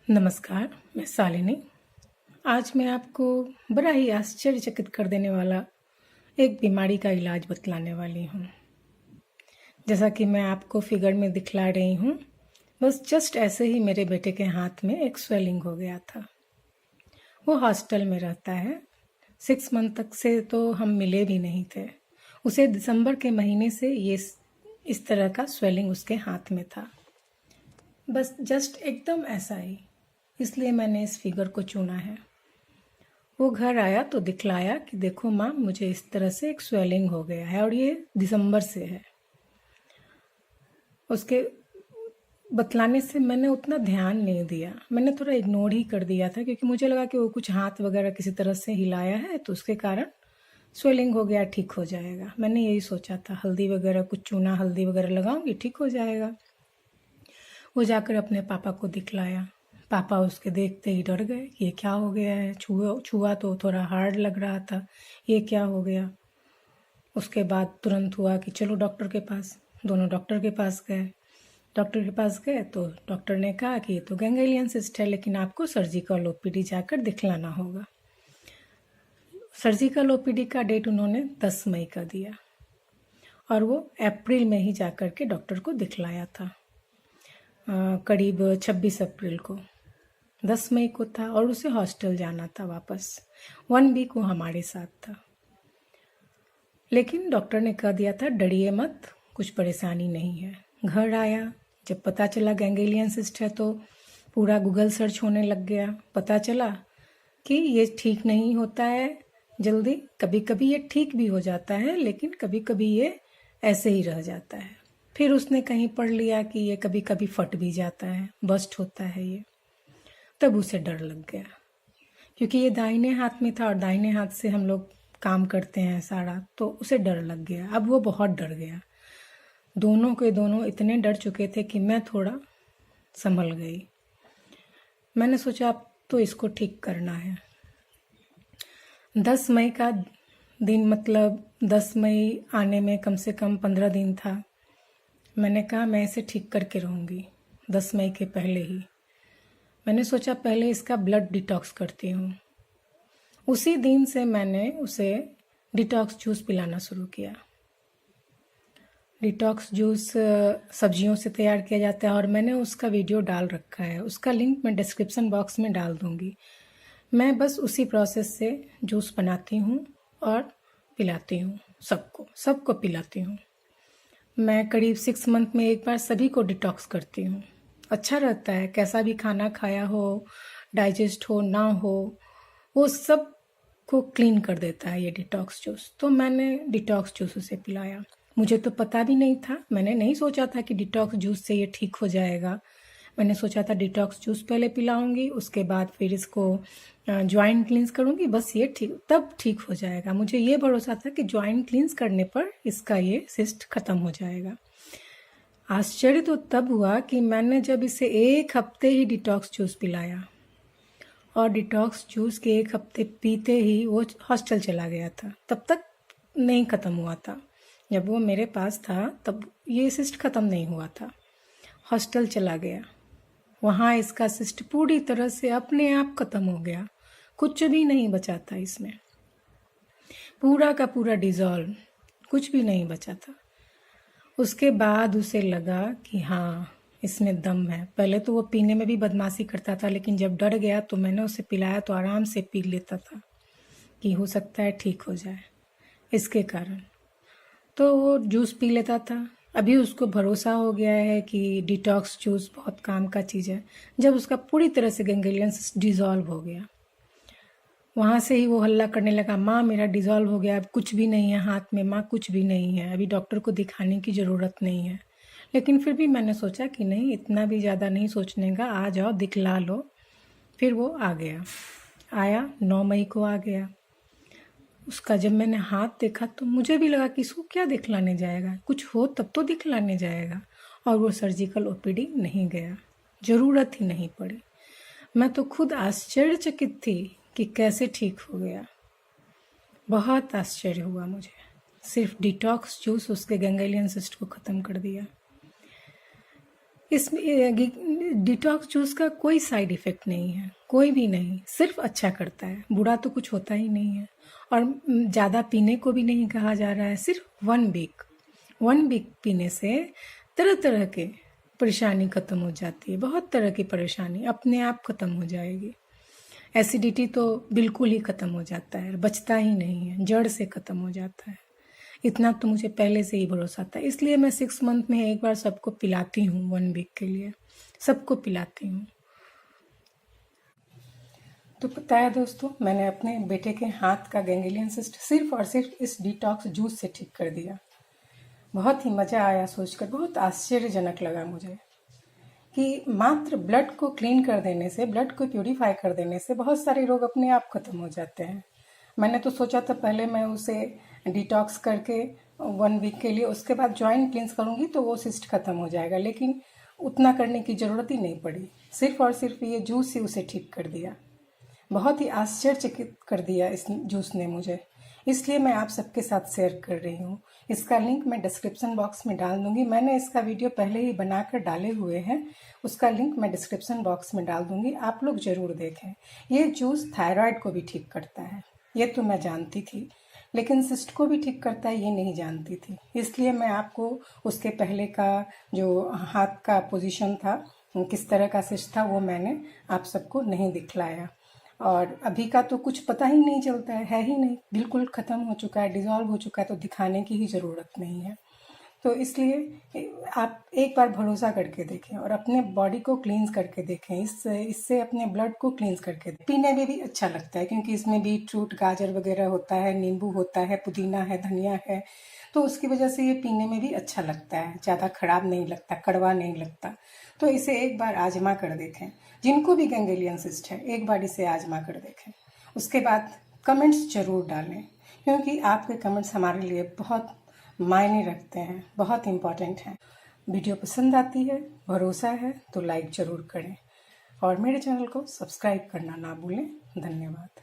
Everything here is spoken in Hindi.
नमस्कार, मैं शालिनी। आज मैं आपको बड़ा ही आश्चर्यचकित कर देने वाला एक बीमारी का इलाज बतलाने वाली हूँ। जैसा कि मैं आपको फिगर में दिखला रही हूँ, बस जस्ट ऐसे ही मेरे बेटे के हाथ में एक स्वेलिंग हो गया था। वो हॉस्टल में रहता है। 6 मंथ तक से तो हम मिले भी नहीं थे। उसे दिसंबर के महीने से इस तरह का स्वेलिंग उसके हाथ में था। बस जस्ट एकदम ऐसा ही, इसलिए मैंने इस फिगर को चुना है। वो घर आया तो दिखलाया कि देखो माँ, मुझे इस तरह से एक स्वेलिंग हो गया है और ये दिसंबर से है। उसके बतलाने से मैंने उतना ध्यान नहीं दिया, मैंने थोड़ा इग्नोर ही कर दिया था, क्योंकि मुझे लगा कि वो कुछ हाथ वगैरह किसी तरह से हिलाया है तो उसके कारण स्वेलिंग हो गया, ठीक हो जाएगा। मैंने यही सोचा था, हल्दी वगैरह कुछ चूना हल्दी वगैरह लगाऊंगी, ठीक हो जाएगा। वो जाकर अपने पापा को दिखलाया। पापा उसके देखते ही डर गए कि ये क्या हो गया है। छुआ तो थोड़ा हार्ड लग रहा था, ये क्या हो गया। उसके बाद तुरंत हुआ कि चलो डॉक्टर के पास। दोनों डॉक्टर के पास गए। डॉक्टर के पास गए तो डॉक्टर ने कहा कि ये तो गैंग्लियन सिस्ट है, लेकिन आपको सर्जिकल ओपीडी जाकर दिखलाना होगा। सर्जिकल ओपीडी का डेट उन्होंने 10 मई का दिया और वो अप्रैल में ही जाकर के डॉक्टर को दिखलाया था। करीब 26 अप्रैल को, 10 मई को था और उसे हॉस्टल जाना था वापस। 1 वीक वो हमारे साथ था। लेकिन डॉक्टर ने कह दिया था डरिए मत, कुछ परेशानी नहीं है। घर आया, जब पता चला गैंग्लियन सिस्ट है तो पूरा गूगल सर्च होने लग गया। पता चला कि ये ठीक नहीं होता है जल्दी, कभी कभी ये ठीक भी हो जाता है, लेकिन कभी कभी ये ऐसे ही रह जाता है। फिर उसने कहीं पढ़ लिया कि ये कभी कभी फट भी जाता है, बस्ट होता है ये। तब उसे डर लग गया, क्योंकि ये दाहिने हाथ में था और दाहिने हाथ से हम लोग काम करते हैं सारा, तो उसे डर लग गया। अब वो बहुत डर गया। दोनों के दोनों इतने डर चुके थे कि मैं थोड़ा संभल गई। मैंने सोचा अब तो इसको ठीक करना है। 10 मई का दिन, मतलब 10 मई आने में कम से कम 15 दिन था। मैंने कहा मैं इसे ठीक करके रहूँगी 10 मई के पहले ही। मैंने सोचा पहले इसका ब्लड डिटॉक्स करती हूँ। उसी दिन से मैंने उसे डिटॉक्स जूस पिलाना शुरू किया। डिटॉक्स जूस सब्जियों से तैयार किया जाता है और मैंने उसका वीडियो डाल रखा है, उसका लिंक मैं डिस्क्रिप्शन बॉक्स में डाल दूँगी। मैं बस उसी प्रोसेस से जूस बनाती हूँ और पिलाती हूँ, सबको पिलाती हूँ। मैं करीब 6 मंथ में एक बार सभी को डिटॉक्स करती हूँ। अच्छा रहता है, कैसा भी खाना खाया हो, डाइजेस्ट हो ना हो, वो सब को क्लीन कर देता है ये डिटॉक्स जूस। तो मैंने डिटॉक्स जूस उसे पिलाया। मुझे तो पता भी नहीं था, मैंने नहीं सोचा था कि डिटॉक्स जूस से ये ठीक हो जाएगा। मैंने सोचा था डिटॉक्स जूस पहले पिलाऊंगी, उसके बाद फिर इसको जॉइंट क्लींस करूंगी, बस ये तब ठीक हो जाएगा। मुझे ये भरोसा था कि जॉइंट क्लींस करने पर इसका ये सिस्ट खत्म हो जाएगा। आश्चर्य तो तब हुआ कि मैंने जब इसे 1 हफ्ते ही डिटॉक्स जूस पिलाया और डिटॉक्स जूस के 1 हफ्ते पीते ही वो हॉस्टल चला गया था। तब तक नहीं ख़त्म हुआ था। जब वो मेरे पास था तब ये सिस्ट ख़त्म नहीं हुआ था। हॉस्टल चला गया, वहाँ इसका सिस्ट पूरी तरह से अपने आप ख़त्म हो गया। कुछ भी नहीं बचा था इसमें, पूरा का पूरा डिज़ोल्व, कुछ भी नहीं बचा था। उसके बाद उसे लगा कि हाँ, इसमें दम है। पहले तो वो पीने में भी बदमाशी करता था, लेकिन जब डर गया तो मैंने उसे पिलाया तो आराम से पी लेता था कि हो सकता है ठीक हो जाए इसके कारण। तो वो जूस पी लेता था। अभी उसको भरोसा हो गया है कि डिटॉक्स जूस बहुत काम का चीज़ है। जब उसका पूरी तरह से गैंग्लियन डिज़ोल्व हो गया, वहाँ से ही वो हल्ला करने लगा, माँ मेरा डिज़ोल्व हो गया, अब कुछ भी नहीं है हाथ में, माँ कुछ भी नहीं है, अभी डॉक्टर को दिखाने की ज़रूरत नहीं है। लेकिन फिर भी मैंने सोचा कि नहीं, इतना भी ज़्यादा नहीं सोचने का, आ जाओ दिखला लो। फिर वो आ गया, आया 9 मई को आ गया। उसका जब मैंने हाथ देखा तो मुझे भी लगा कि इसको क्या दिखलाने जाएगा, कुछ हो तब तो दिखलाने जाएगा। और वो सर्जिकल ओपीडी नहीं गया, ज़रूरत ही नहीं पड़ी। मैं तो खुद आश्चर्यचकित थी कि कैसे ठीक हो गया। बहुत आश्चर्य हुआ मुझे। सिर्फ डिटॉक्स जूस उसके गैंग्लियन सिस्ट को ख़त्म कर दिया। इसमें डिटॉक्स जूस का कोई साइड इफेक्ट नहीं है, कोई भी नहीं, सिर्फ अच्छा करता है, बुरा तो कुछ होता ही नहीं है। और ज़्यादा पीने को भी नहीं कहा जा रहा है, सिर्फ 1 वीक पीने से तरह तरह के परेशानी ख़त्म हो जाती है, बहुत तरह की परेशानी अपने आप ख़त्म हो जाएगी। एसिडिटी तो बिल्कुल ही ख़त्म हो जाता है, बचता ही नहीं है, जड़ से ख़त्म हो जाता है। इतना तो मुझे पहले से ही भरोसा था, इसलिए मैं 6 मंथ में एक बार सबको पिलाती हूँ, 1 वीक के लिए सबको पिलाती हूँ। तो पता है दोस्तों, मैंने अपने बेटे के हाथ का गैंग्लियन सिस्ट सिर्फ और सिर्फ इस डिटॉक्स जूस से ठीक कर दिया। बहुत ही मज़ा आया सोचकर, बहुत आश्चर्यजनक लगा मुझे कि मात्र ब्लड को क्लीन कर देने से, ब्लड को प्यूरिफाई कर देने से बहुत सारे रोग अपने आप खत्म हो जाते हैं। मैंने तो सोचा था पहले मैं उसे डिटॉक्स करके 1 वीक के लिए, उसके बाद जॉइंट क्लींस करूँगी तो वो सिस्ट खत्म हो जाएगा, लेकिन उतना करने की ज़रूरत ही नहीं पड़ी। सिर्फ और सिर्फ ये जूस ही उसे ठीक कर दिया। बहुत ही आश्चर्यचकित कर दिया इस जूस ने मुझे, इसलिए मैं आप सबके साथ शेयर कर रही हूँ। इसका लिंक मैं डिस्क्रिप्शन बॉक्स में डाल दूंगी। मैंने इसका वीडियो पहले ही बनाकर डाले हुए हैं, उसका लिंक मैं डिस्क्रिप्शन बॉक्स में डाल दूंगी, आप लोग ज़रूर देखें। ये जूस थायराइड को भी ठीक करता है, ये तो मैं जानती थी, लेकिन सिस्ट को भी ठीक करता है ये नहीं जानती थी। इसलिए मैं आपको उसके पहले का जो हाथ का पोजीशन था, किस तरह का सिस्ट था, वो मैंने आप सबको नहीं दिखलाया। और अभी का तो कुछ पता ही नहीं चलता है ही नहीं, बिल्कुल ख़त्म हो चुका है, डिज़ोल्व हो चुका है, तो दिखाने की ही ज़रूरत नहीं है। तो इसलिए आप एक बार भरोसा करके देखें और अपने बॉडी को क्लींस करके देखें, इससे अपने ब्लड को क्लींस करके देखें। पीने में भी अच्छा लगता है क्योंकि इसमें बीट रूट, गाजर वगैरह होता है, नींबू होता है, पुदीना है, धनिया है, तो उसकी वजह से ये पीने में भी अच्छा लगता है, ज़्यादा ख़राब नहीं लगता, कड़वा नहीं लगता। तो इसे एक बार आजमा कर देखें, जिनको भी गैंग्लियन सिस्ट है एक बार इसे आजमा कर देखें। उसके बाद कमेंट्स ज़रूर डालें, क्योंकि आपके कमेंट्स हमारे लिए बहुत मायने रखते हैं, बहुत इम्पॉर्टेंट हैं। वीडियो पसंद आती है, भरोसा है तो लाइक ज़रूर करें और मेरे चैनल को सब्सक्राइब करना ना भूलें। धन्यवाद।